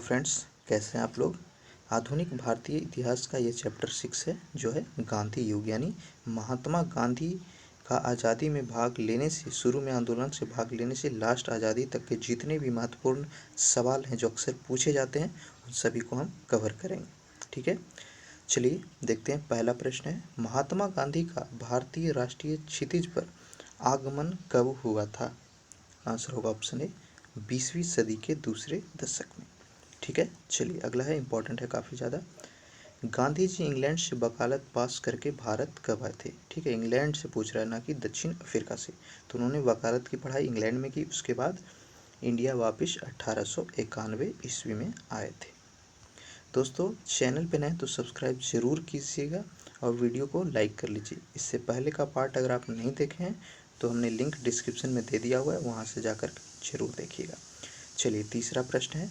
Friends, कैसे हैं आप लोग। आधुनिक भारतीय इतिहास का ये चैप्टर 6 है जो है गांधी युग, यानी महात्मा गांधी का आज़ादी में भाग लेने से, शुरू में आंदोलन से भाग लेने से लास्ट आज़ादी तक के जितने भी महत्वपूर्ण सवाल हैं जो अक्सर पूछे जाते हैं, उन सभी को हम कवर करेंगे। ठीक है, चलिए देखते हैं। पहला प्रश्न है, महात्मा गांधी का भारतीय राष्ट्रीय क्षितिज पर आगमन कब हुआ था। आंसर होगा ऑप्शन ए, 20वीं सदी के दूसरे दशक में। ठीक है, चलिए अगला है, इंपॉर्टेंट है काफ़ी ज़्यादा। गांधी जी इंग्लैंड से वकालत पास करके भारत कब आए थे। ठीक है, इंग्लैंड से पूछ रहा है, ना कि दक्षिण अफ्रीका से। तो उन्होंने वकालत की पढ़ाई इंग्लैंड में की, उसके बाद इंडिया वापस 1891 ईस्वी में आए थे। दोस्तों, चैनल पे नए तो सब्सक्राइब जरूर कीजिएगा और वीडियो को लाइक कर लीजिए। इससे पहले का पार्ट अगर आप नहीं देखे हैं तो हमने लिंक डिस्क्रिप्शन में दे दिया हुआ है, वहाँ से जाकर जरूर देखिएगा। चलिए तीसरा प्रश्न है,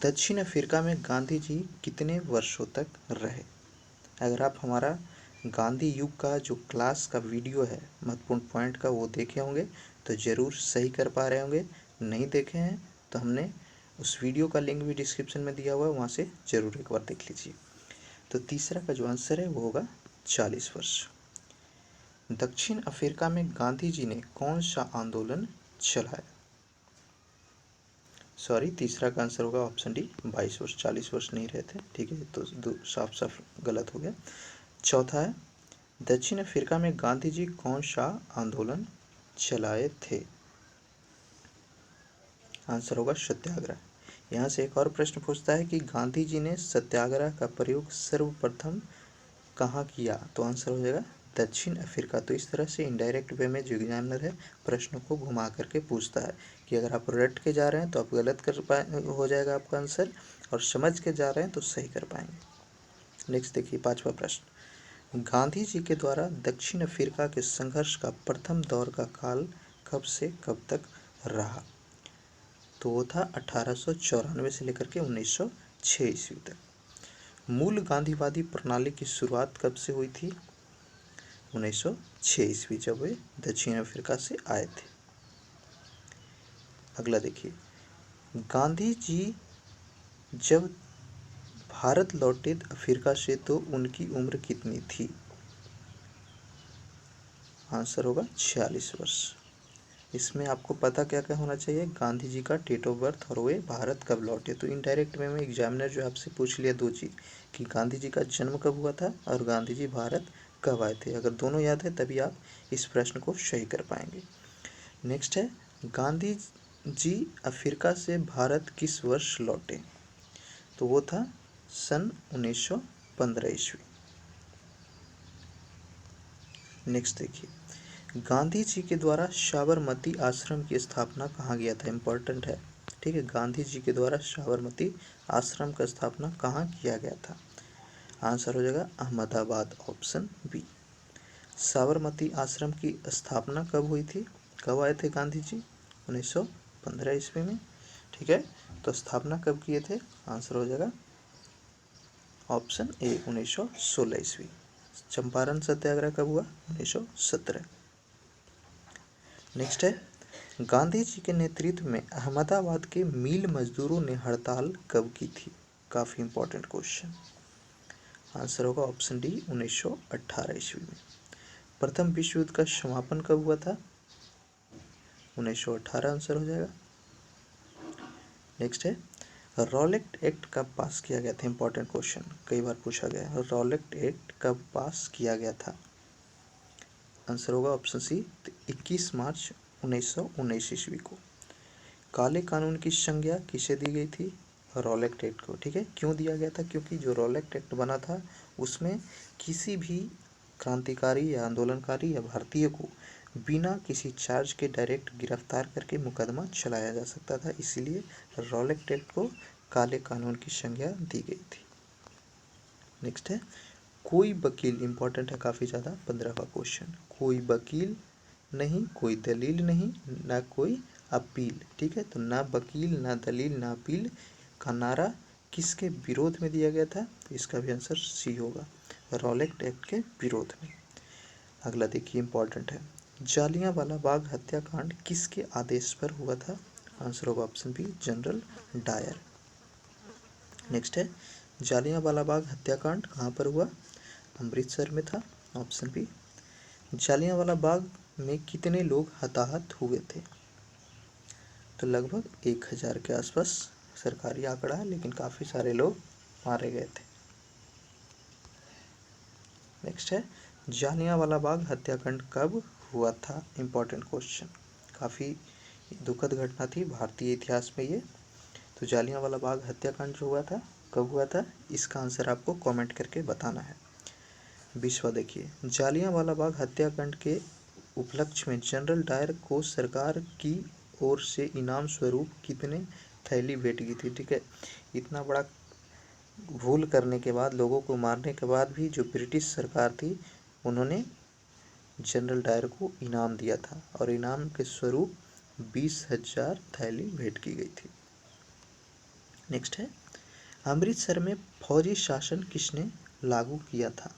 दक्षिण अफ्रीका में गांधी जी कितने वर्षों तक रहे। अगर आप हमारा गांधी युग का जो क्लास का वीडियो है महत्वपूर्ण पॉइंट का, वो देखे होंगे तो ज़रूर सही कर पा रहे होंगे। नहीं देखे हैं तो हमने उस वीडियो का लिंक भी डिस्क्रिप्शन में दिया हुआ है, वहाँ से ज़रूर एक बार देख लीजिए। तो तीसरा का जो आंसर है वो होगा 40 वर्ष। दक्षिण अफ्रीका में गांधी जी ने कौन सा आंदोलन चलाया। सॉरी, तीसरा का आंसर होगा ऑप्शन डी, 22 वर्ष। 40 वर्ष नहीं रहते। ठीक है, तो साफ साफ गलत हो गया। चौथा है, दक्षिण अफ्रीका में गांधी जी कौन सा आंदोलन चलाए थे। आंसर होगा सत्याग्रह। यहाँ से एक और प्रश्न पूछता है कि गांधी जी ने सत्याग्रह का प्रयोग सर्वप्रथम कहाँ किया। तो आंसर हो जाएगा दक्षिण अफ्रीका। तो इस तरह से इनडायरेक्ट वे में जो एग्जामिनर है प्रश्नों को घुमा करके पूछता है कि अगर आप रट के जा रहे हैं तो आप गलत कर पाए हो जाएगा आपका आंसर, और समझ के जा रहे हैं तो सही कर पाएंगे। नेक्स्ट देखिए, पांचवा प्रश्न, गांधी जी के द्वारा दक्षिण अफ्रीका के संघर्ष का प्रथम दौर का काल कब से कब तक रहा। तो वो था 1894 से लेकर के 1906 ईस्वी तक। मूल गांधीवादी प्रणाली की शुरुआत कब से हुई थी। 1906 ईस्वी, जब वे दक्षिण अफ्रीका से आए थे। अगला देखिए, गांधी जी जब भारत लौटे अफ्रीका से तो उनकी उम्र कितनी थी। आंसर होगा 46 वर्ष। इसमें आपको पता क्या क्या होना चाहिए, गांधी जी का डेट ऑफ बर्थ और वे भारत कब लौटे। तो इनडायरेक्ट वे में एग्जामिनर जो आपसे पूछ लिया दो चीज़, कि गांधी जी का जन्म कब हुआ था और गांधी जी भारत कब आए थे। अगर दोनों याद है तभी आप इस प्रश्न को सही कर पाएंगे। नेक्स्ट है, गांधी जी अफ्रीका से भारत किस वर्ष लौटे। तो वो था सन 1915 ईस्वी। नेक्स्ट देखिए, गांधी जी के द्वारा साबरमती आश्रम की स्थापना कहाँ किया था। इम्पोर्टेंट है। ठीक है, गांधी जी के द्वारा साबरमती आश्रम का स्थापना कहाँ किया गया था। आंसर हो जाएगा अहमदाबाद, ऑप्शन बी। साबरमती आश्रम की स्थापना कब हुई थी, कब आए थे गांधी जी। 1915 ईस्वी में। ठीक है, तो स्थापना कब किए थे। आंसर हो जाएगा ऑप्शन ए, 1916 ईस्वी। चंपारण सत्याग्रह कब हुआ, 1917। नेक्स्ट है, गांधी जी के नेतृत्व में अहमदाबाद के मिल मजदूरों ने हड़ताल कब की थी। काफ़ी इंपॉर्टेंट क्वेश्चन। आंसर होगा ऑप्शन डी, 1918 ईस्वी में। प्रथम विश्व युद्ध का समापन कब हुआ था, 1918 आंसर हो जाएगा। नेक्स्ट है, रॉलेट एक्ट कब पास किया गया था। इंपॉर्टेंट क्वेश्चन, कई बार पूछा गया है, रॉलेट एक्ट कब पास किया गया था। आंसर होगा ऑप्शन सी, 21 मार्च 1919 ईस्वी को। काले कानून की संज्ञा किसे दी गई थी, रॉलेट एक्ट को। ठीक है, क्यों दिया गया था, क्योंकि जो रॉलेट एक्ट बना था उसमें किसी भी क्रांतिकारी या आंदोलनकारी या भारतीय को बिना किसी चार्ज के डायरेक्ट गिरफ्तार करके मुकदमा चलाया जा सकता था, इसीलिए रॉलेट एक्ट को काले कानून की संज्ञा दी गई थी। नेक्स्ट है, कोई वकील, इंपॉर्टेंट है काफ़ी ज़्यादा, 15वां क्वेश्चन, कोई वकील नहीं, कोई दलील नहीं, ना कोई अपील। ठीक है, तो ना वकील, ना दलील, ना अपील का नारा किसके विरोध में दिया गया था। तो इसका भी आंसर सी होगा, रॉलेट एक्ट के विरोध में। अगला देखिए, इंपॉर्टेंट है, जालियांवाला बाग हत्याकांड किसके आदेश पर हुआ था। आंसर होगा option B, general Dyer. Next है जालियांवाला बाग हत्याकांड कहाँ पर हुआ? अमृतसर में था, ऑप्शन बी। जालियांवाला बाग में कितने लोग हताहत हुए थे? तो लगभग 1000 के आसपास सरकारी आंकड़ा है, लेकिन काफ़ी सारे लोग मारे गए थे। नेक्स्ट है जालियांवाला बाग हत्याकांड कब हुआ था? इम्पोर्टेंट क्वेश्चन, काफ़ी दुखद घटना थी भारतीय इतिहास में ये। तो जालियांवाला बाग हत्याकांड जो हुआ था कब हुआ था, इसका आंसर आपको कमेंट करके बताना है। 20वां देखिए, जालियांवाला बाग हत्याकांड के उपलक्ष्य में जनरल डायर को सरकार की ओर से इनाम स्वरूप कितने थैली भेंट की थी? ठीक है, इतना बड़ा भूल करने के बाद, लोगों को मारने के बाद भी जो ब्रिटिश सरकार थी उन्होंने जनरल डायर को इनाम दिया था और इनाम के स्वरूप 20,000 थैली भेंट की गई थी। नेक्स्ट है अमृतसर में फौजी शासन किसने लागू किया था?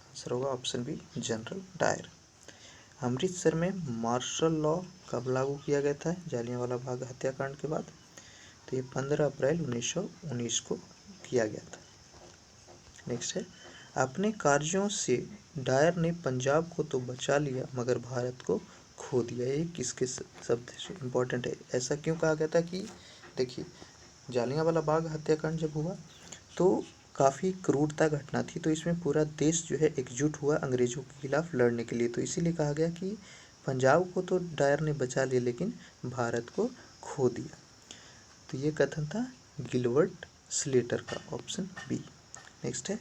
आंसर होगा option B, general Dyer. Amritsar में मार्शल लॉ कब लागू किया गया था जालियांवाला बाग हत्याकांड के बाद? तो ये 15 अप्रैल 1919 को किया गया था। नेक्स्ट है अपने कार्यों से डायर ने पंजाब को तो बचा लिया मगर भारत को खो दिया। ये किसके शब्द से इम्पोर्टेंट है? ऐसा क्यों कहा गया था कि देखिए, जालियांवाला बाग हत्याकांड जब हुआ तो काफ़ी क्रूरता घटना थी, तो इसमें पूरा देश जो है एकजुट हुआ अंग्रेज़ों के खिलाफ लड़ने के लिए। तो इसीलिए कहा गया कि पंजाब को तो डायर ने बचा लिया लेकिन भारत को खो दिया। तो ये कथन था गिलबर्ट स्लेटर का, ऑप्शन बी। नेक्स्ट है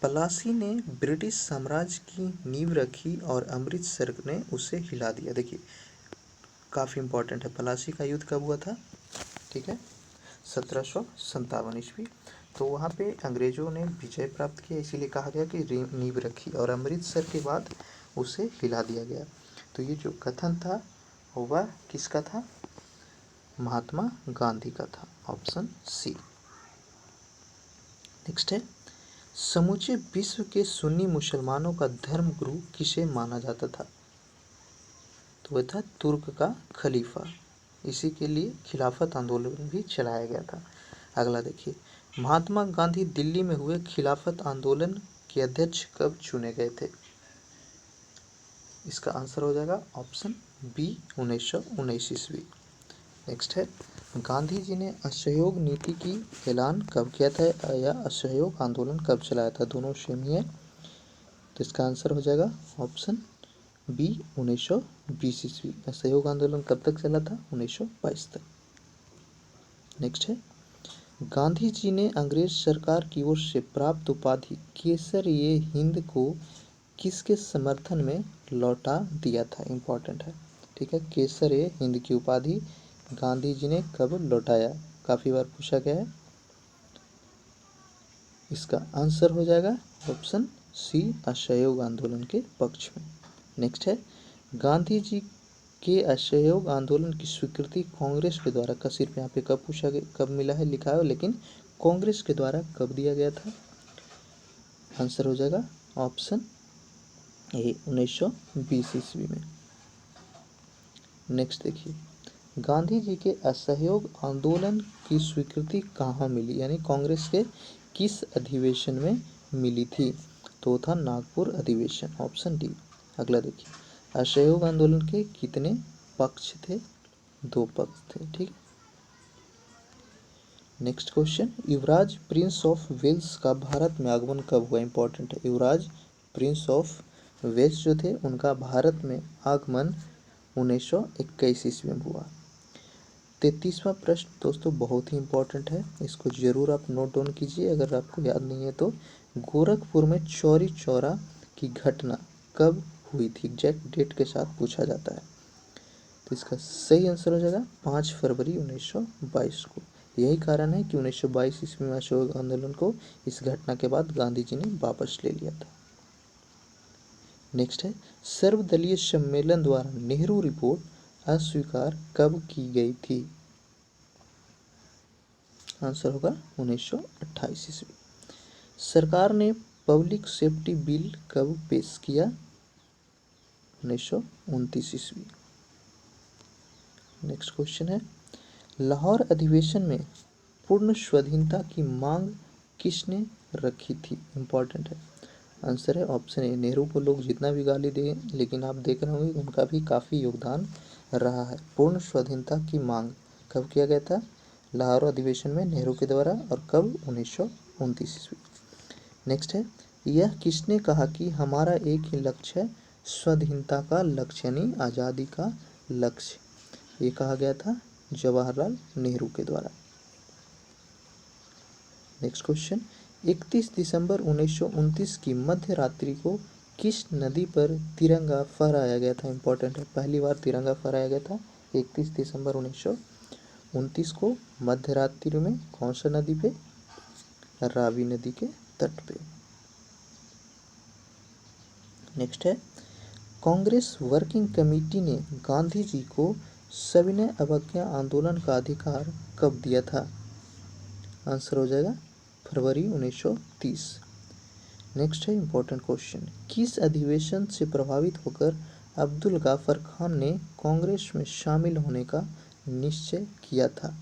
प्लासी ने ब्रिटिश साम्राज्य की नींव रखी और अमृतसर ने उसे हिला दिया। देखिए काफ़ी इंपॉर्टेंट है, प्लासी का युद्ध कब हुआ था? ठीक है, 1757 ईस्वी। तो वहाँ पे अंग्रेज़ों ने विजय प्राप्त किया, इसीलिए कहा गया कि नींव रखी और अमृतसर के बाद उसे हिला दिया गया। तो ये जो कथन था वह किसका था? महात्मा गांधी का था, ऑप्शन सी। नेक्स्ट है समूचे विश्व के सुन्नी मुसलमानों का धर्म गुरु किसे माना जाता था? तो वह था तुर्क का खलीफा। इसी के लिए खिलाफत आंदोलन भी चलाया गया था। अगला देखिए, महात्मा गांधी दिल्ली में हुए खिलाफत आंदोलन के अध्यक्ष कब चुने गए थे? इसका आंसर हो जाएगा ऑप्शन बी, 1919 ईस्वी। नेक्स्ट है गांधी जी ने असहयोग नीति की ऐलान कब किया था या असहयोग आंदोलन कब चलाया था? दोनों सेम ही है, तो इसका आंसर हो जाएगा ऑप्शन बी, 1920 ईस्वी। असहयोग आंदोलन कब तक चला था? 1922 तक। नेक्स्ट है गांधी जी ने अंग्रेज सरकार की ओर से प्राप्त उपाधि केसर-ए-हिंद को किसके समर्थन में लौटा दिया था? इम्पोर्टेंट है, ठीक है। केसर-ए-हिंद की उपाधि गांधी जी ने कब लौटाया? काफ़ी बार पूछा गया है। इसका आंसर हो जाएगा ऑप्शन सी, असहयोग आंदोलन के पक्ष में। नेक्स्ट है गांधी जी के असहयोग आंदोलन की स्वीकृति कांग्रेस के द्वारा का, सिर्फ यहाँ पे कब पूछा गया, कब मिला है लिखा है, लेकिन कांग्रेस के द्वारा कब दिया गया था? आंसर हो जाएगा ऑप्शन ए, 1920 ईस्वी में। नेक्स्ट देखिए, गांधी जी के असहयोग आंदोलन की स्वीकृति कहाँ मिली, यानी कांग्रेस के किस अधिवेशन में मिली थी? तो था नागपुर अधिवेशन, ऑप्शन डी। अगला देखिए, असहयोग आंदोलन के कितने पक्ष थे? 2 पक्ष थे, ठीक। नेक्स्ट क्वेश्चन, युवराज प्रिंस ऑफ वेल्स का भारत में आगमन कब हुआ? इंपॉर्टेंट है, युवराज प्रिंस ऑफ वेल्स जो थे उनका भारत में आगमन 1921 ईस्वी में हुआ। 33वां प्रश्न दोस्तों बहुत ही इंपॉर्टेंट है, इसको जरूर आप नोट डाउन कीजिए अगर आपको याद नहीं है तो। गोरखपुर में चौरी चौरा की घटना कब हुई थी? एग्जैक्ट डेट के साथ पूछा जाता है, तो इसका सही आंसर हो जाएगा 5 फरवरी 1922 को। यही कारण है कि 1922 ईस्वी में असहयोग आंदोलन को इस घटना के बाद गांधी जी ने वापस ले लिया था। नेक्स्ट है सर्वदलीय सम्मेलन द्वारा नेहरू रिपोर्ट अस्वीकार कब की गई थी? आंसर होगा 1928 ईस्वी। सरकार ने पब्लिक सेफ्टी बिल कब पेश किया? 1929 ईस्वी। नेक्स्ट क्वेश्चन है लाहौर अधिवेशन में पूर्ण स्वाधीनता की मांग किसने रखी थी? इम्पोर्टेंट है। आंसर है ऑप्शन ए। नेहरू को लोग जितना भी गाली दें, लेकिन आप देख रहे होंगे उनका भी काफ़ी योगदान रहा है। पूर्ण स्वाधीनता की मांग कब किया गया था? लाहौर अधिवेशन में नेहरू के द्वारा। और कब? 1929 ईस्वी। नेक्स्ट है, यह किसने कहा कि हमारा एक ही लक्ष्य है, स्वाधीनता का लक्ष्य यानी आज़ादी का लक्ष्य? ये कहा गया था जवाहरलाल नेहरू के द्वारा। नेक्स्ट क्वेश्चन, 31 दिसंबर 1929 की मध्य रात्रि को किस नदी पर तिरंगा फहराया गया था? इंपॉर्टेंट है, पहली बार तिरंगा फहराया गया था 31 दिसंबर 1929 को मध्य रात्रि में। कौन सा नदी पे? रावी नदी के तट पे। नेक्स्ट है, कांग्रेस वर्किंग कमेटी ने गांधी जी को सविनय अवज्ञा आंदोलन का अधिकार कब दिया था? आंसर हो जाएगा फरवरी 1930। नेक्स्ट है इंपॉर्टेंट क्वेश्चन, किस अधिवेशन से प्रभावित होकर अब्दुल गाफर खान ने कांग्रेस में शामिल होने का निश्चय किया था?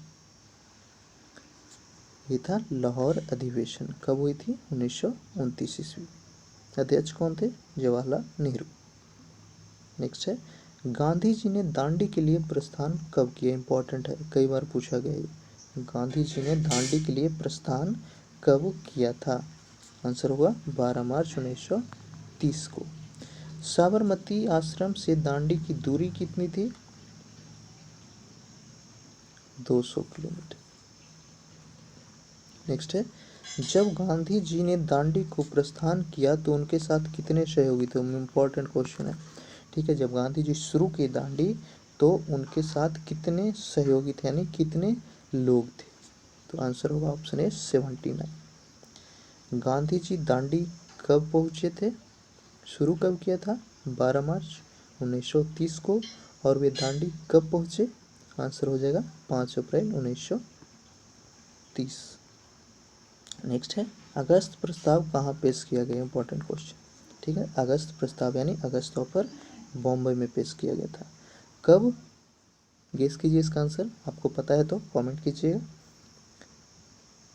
ये था लाहौर अधिवेशन। कब हुई थी? 1929 ईस्वी। अध्यक्ष कौन थे? जवाहरलाल नेहरू। नेक्स्ट है, गांधी जी ने दांडी के लिए प्रस्थान कब किया? इंपॉर्टेंट है, कई बार पूछा गया है। गांधी जी ने दांडी के लिए प्रस्थान कब किया था? आंसर हुआ 12 मार्च 1930 को। साबरमती आश्रम से दांडी की दूरी कितनी थी? 200 किलोमीटर। नेक्स्ट है, जब गांधी जी ने दांडी को प्रस्थान किया तो उनके साथ कितने सहयोगी थे? इम्पोर्टेंट क्वेश्चन है, ठीक है। जब गांधी जी शुरू की दांडी तो उनके साथ कितने सहयोगी थे यानी कितने लोग थे? तो आंसर होगा ऑप्शन ए 79। गांधी जी दांडी कब पहुंचे थे? शुरू कब किया था? 12 मार्च 1930 को। और वे दांडी कब पहुंचे? आंसर हो जाएगा 5 अप्रैल 1930। नेक्स्ट है, अगस्त प्रस्ताव कहाँ पेश किया गया? इंपॉर्टेंट क्वेश्चन, ठीक है। अगस्त प्रस्ताव यानी अगस्त ऑफर बॉम्बे में पेश किया गया था। कब? गेस कीजिए इसका आंसर, आपको पता है तो कमेंट कीजिएगा।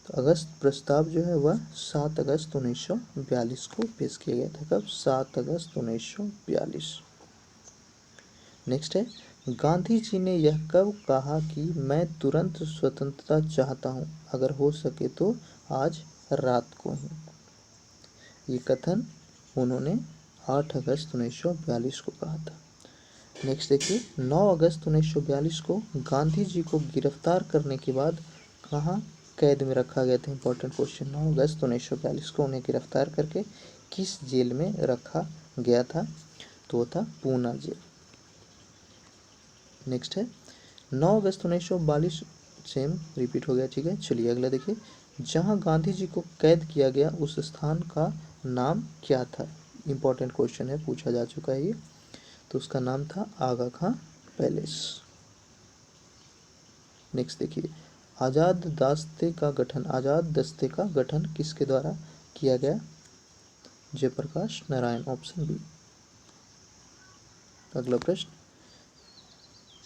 तो अगस्त प्रस्ताव जो है वह 7 अगस्त 1942 को पेश किया गया था। कब? 7 अगस्त 1942। नेक्स्ट है, गांधी जी ने यह कब कहा कि मैं तुरंत स्वतंत्रता चाहता हूँ, अगर हो सके तो आज रात को ही? ये कथन उन्होंने 8 अगस्त 1942 को कहा था। नेक्स्ट देखिए, 9 अगस्त 1942 को गांधी जी को गिरफ्तार करने के बाद कहाँ कैद में रखा गया था? इंपॉर्टेंट क्वेश्चन, 9 अगस्त 1942 को उन्हें गिरफ्तार करके किस जेल में रखा गया था? तो वो था पूना जेल। नेक्स्ट है, 9 अगस्त 1942 सेम रिपीट हो गया, ठीक है। चलिए अगला देखिए, जहां गांधी जी को कैद किया गया उस स्थान का नाम क्या था? इंपॉर्टेंट क्वेश्चन है, पूछा जा चुका है ये। तो उसका नाम था आगा खां पैलेस। नेक्स्ट देखिए, आज़ाद दस्ते का गठन किसके द्वारा किया गया? Jayaprakash Narayan, option B. अगला प्रश्न,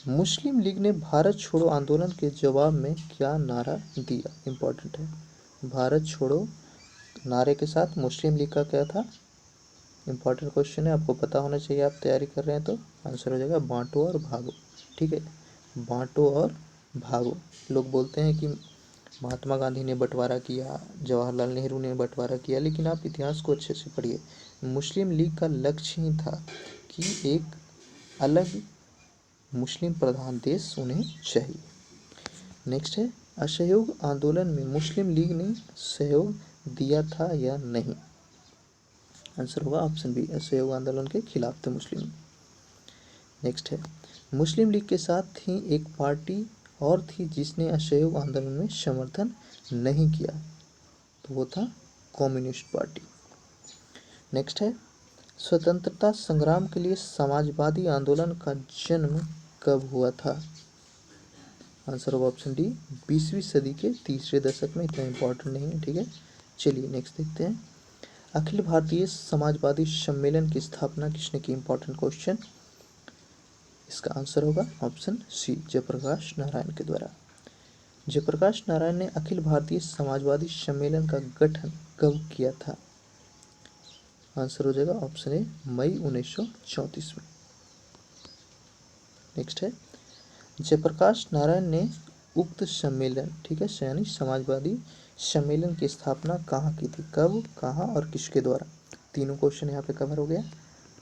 मुस्लिम लीग ने भारत छोड़ो आंदोलन के जवाब में क्या नारा दिया? इंपॉर्टेंट है, भारत छोड़ो नारे के साथ मुस्लिम लीग का क्या था? इंपॉर्टेंट क्वेश्चन है, आपको पता होना चाहिए, आप तैयारी कर रहे हैं तो। आंसर हो जाएगा बांटो और भागो, ठीक है। बांटो और भागो। लोग बोलते हैं कि महात्मा गांधी ने बंटवारा किया, जवाहरलाल नेहरू ने बंटवारा किया, लेकिन आप इतिहास को अच्छे से पढ़िए। मुस्लिम लीग का लक्ष्य ही था कि एक अलग मुस्लिम प्रधान देश उन्हें चाहिए। नेक्स्ट है, असहयोग आंदोलन में मुस्लिम लीग ने सहयोग दिया था या नहीं? आंसर होगा ऑप्शन बी, असहयोग आंदोलन के खिलाफ थे मुस्लिम। नेक्स्ट है, मुस्लिम लीग के साथ ही एक पार्टी और थी जिसने असहयोग आंदोलन में समर्थन नहीं किया, तो वो था कम्युनिस्ट पार्टी। नेक्स्ट है, स्वतंत्रता संग्राम के लिए समाजवादी आंदोलन का जन्म कब हुआ था? आंसर होगा ऑप्शन डी, 20वीं सदी के तीसरे दशक में। इतना इम्पोर्टेंट नहीं है, ठीक है। चलिए नेक्स्ट देखते हैं, अखिल भारतीय समाजवादी सम्मेलन की स्थापना किसने की? इंपॉर्टेंट क्वेश्चन, इसका आंसर होगा ऑप्शन सी, जयप्रकाश नारायण के द्वारा। जयप्रकाश नारायण ने अखिल भारतीय समाजवादी सम्मेलन का गठन कब किया था? आंसर हो जाएगा ऑप्शन ए मई 1934 में। नेक्स्ट है, जयप्रकाश नारायण ने उक्त सम्मेलन, ठीक है, यानी समाजवादी सम्मेलन की स्थापना कहाँ की थी? कब, कहाँ और किसके द्वारा? तीनों क्वेश्चन यहाँ पे कवर हो गया।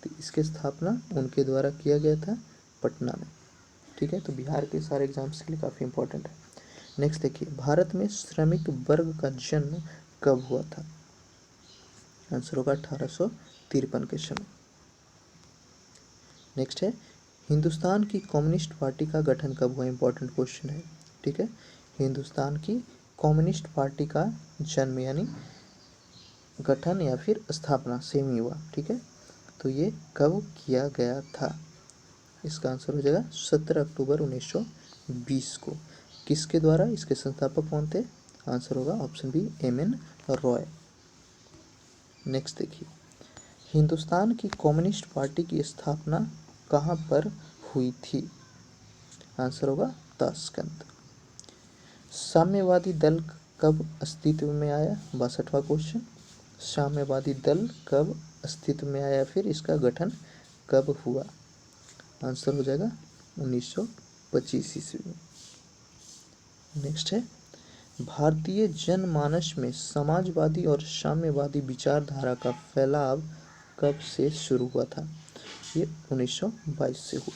तो इसकी स्थापना उनके द्वारा किया गया था पटना में, ठीक है। तो बिहार के सारे एग्जाम्स के लिए काफ़ी इंपॉर्टेंट है। नेक्स्ट देखिए, भारत में श्रमिक वर्ग का जन्म कब हुआ था? आंसर होगा 1853 के समय। नेक्स्ट है, हिंदुस्तान की कम्युनिस्ट पार्टी का गठन कब हुआ? इंपॉर्टेंट क्वेश्चन है, ठीक है। हिंदुस्तान की कम्युनिस्ट पार्टी का जन्म यानी गठन या फिर स्थापना सेम ही हुआ, ठीक है। तो ये कब किया गया था? इसका आंसर हो जाएगा 17 अक्टूबर 1920 को। किसके द्वारा? इसके संस्थापक कौन थे? आंसर होगा option B M N. Roy. Next देखिए, हिंदुस्तान की कम्युनिस्ट पार्टी की स्थापना कहाँ पर हुई थी? आंसर होगा ताशकंद। साम्यवादी दल कब अस्तित्व में आया? 62वां क्वेश्चन। साम्यवादी दल कब अस्तित्व में आया, फिर इसका गठन कब हुआ? आंसर हो जाएगा 1925 ईस्वी में। नेक्स्ट है, भारतीय जनमानस में समाजवादी और साम्यवादी विचारधारा का फैलाव कब से शुरू हुआ था? ये 1922 से हुआ।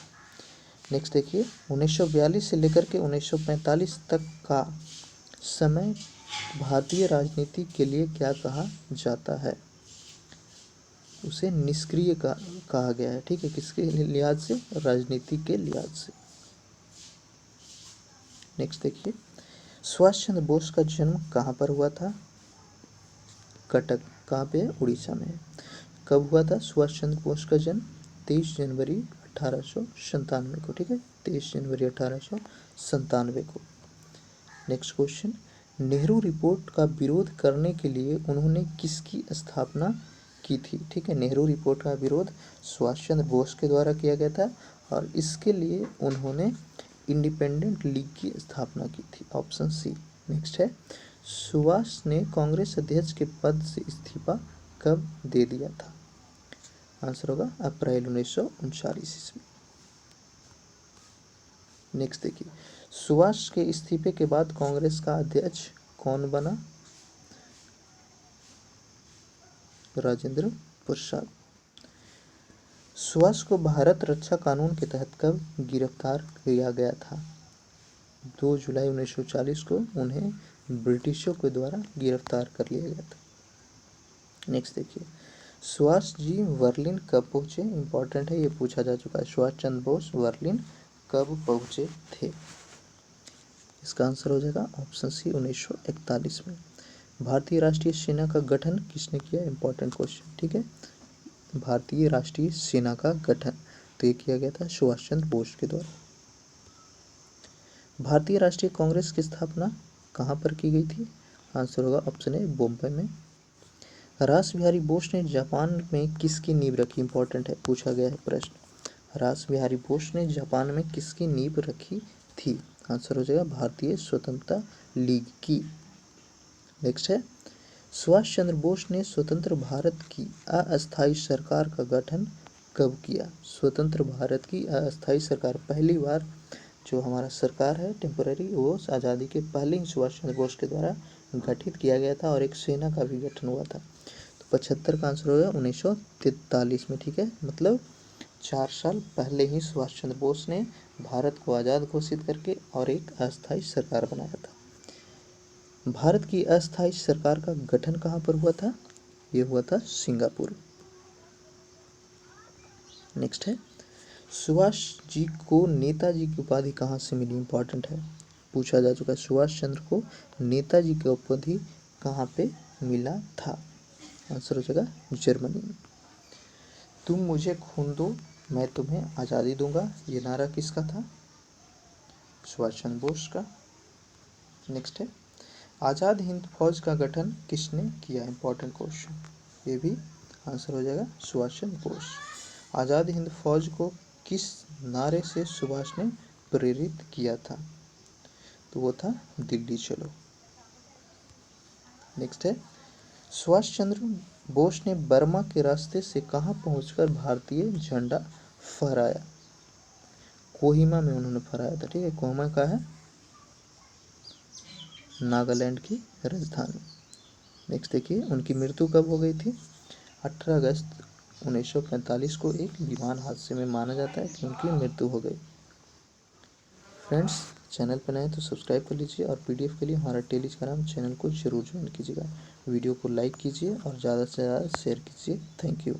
नेक्स्ट देखिए, 1942 से लेकर के 1945 तक का समय भारतीय राजनीति के लिए क्या कहा जाता है? उसे निष्क्रिय कहा गया है, ठीक है। किसके लिहाज से? राजनीति के लिहाज से। नेक्स्ट देखिए, सुभाष चंद्र बोस का जन्म कहाँ पर हुआ था? कटक। कहाँ पे है? उड़ीसा में है। कब हुआ था सुभाष चंद्र बोस का जन्म? 23 जनवरी 1897 को, ठीक है, 23 जनवरी 1897 को। नेक्स्ट क्वेश्चन, नेहरू रिपोर्ट का विरोध करने के लिए उन्होंने किसकी स्थापना की थी? ठीक है, नेहरू रिपोर्ट का विरोध सुभाष चंद्र बोस के द्वारा किया गया था और इसके लिए उन्होंने इंडिपेंडेंट लीग की स्थापना की थी, ऑप्शन सी। नेक्स्ट है, सुभाष ने कांग्रेस अध्यक्ष के पद से इस्तीफा कब दे दिया था? आंसर होगा अप्रैल 1939 ईस्वी। नेक्स्ट देखिए, सुभाष के इस्तीफे के बाद कांग्रेस का अध्यक्ष कौन बना? राजेंद्र प्रसाद। सुभाष को भारत रक्षा कानून के तहत कब गिरफ्तार किया गया था? 2 जुलाई 1940 को उन्हें ब्रिटिशों के द्वारा गिरफ्तार कर लिया गया था। नेक्स्ट देखिए, सुभाष जी बर्लिन कब पहुँचे? इंपॉर्टेंट है, ये पूछा जा चुका है। सुभाष चंद्र बोस बर्लिन कब पहुँचे थे? इसका आंसर हो जाएगा ऑप्शन सी 1941 में। भारतीय राष्ट्रीय सेना का गठन किसने किया? इंपॉर्टेंट क्वेश्चन, ठीक है। भारतीय राष्ट्रीय सेना का गठन तो ये किया गया था सुभाष चंद्र बोस के द्वारा। भारतीय राष्ट्रीय कांग्रेस की स्थापना कहाँ पर की गई थी? आंसर होगा ऑप्शन ए बॉम्बे में। रास बिहारी बोस ने जापान में किसकी नींव रखी? इंपॉर्टेंट है, पूछा गया है प्रश्न। रास बिहारी बोस ने जापान में किसकी नींव रखी थी? आंसर हो जाएगा भारतीय स्वतंत्रता लीग की। नेक्स्ट है, सुभाष चंद्र बोस ने स्वतंत्र भारत की अस्थायी सरकार का गठन कब किया? स्वतंत्र भारत की अस्थायी सरकार, पहली बार जो हमारा सरकार है टेम्पररी, वो आज़ादी के पहले ही सुभाष चंद्र बोस के द्वारा गठित किया गया था और एक सेना का भी गठन हुआ था। तो 75 का आंसर होगा 1943 में, ठीक है। मतलब 4 साल पहले ही सुभाष चंद्र बोस ने भारत को आज़ाद घोषित करके और एक अस्थायी सरकार बनाया था। भारत की अस्थायी सरकार का गठन कहाँ पर हुआ था? ये हुआ था सिंगापुर। नेक्स्ट है, सुभाष जी को नेताजी की उपाधि कहाँ से मिली? इंपॉर्टेंट है, पूछा जा चुका है। सुभाष चंद्र को नेताजी की उपाधि कहाँ पे मिला था? आंसर हो जाएगा जर्मनी में। तुम मुझे खून दो मैं तुम्हें आज़ादी दूंगा, ये नारा किसका था? सुभाष चंद्र बोस का। नेक्स्ट है, आज़ाद हिंद फौज का गठन किसने किया? इंपॉर्टेंट क्वेश्चन, ये भी आंसर हो जाएगा सुभाष चंद्र बोस। आज़ाद हिंद फौज को किस नारे से सुभाष ने प्रेरित किया था? तो वो था दिल्ली चलो। नेक्स्ट है, सुभाष चंद्र बोस ने बर्मा के रास्ते से कहाँ पहुंचकर भारतीय झंडा फहराया? कोहिमा में उन्होंने फहराया था। ठीक है, कोहिमा का है नागालैंड की राजधानी। नेक्स्ट देखिए, उनकी मृत्यु कब हो गई थी? 18 अगस्त 1945 को एक विमान हादसे में माना जाता है कि उनकी मृत्यु हो गई। फ्रेंड्स, चैनल पर नए तो सब्सक्राइब कर लीजिए और पीडीएफ के लिए हमारा टेलीग्राम चैनल को जरूर ज्वाइन कीजिएगा। वीडियो को लाइक कीजिए और ज़्यादा से ज़्यादा शेयर कीजिए। Thank you.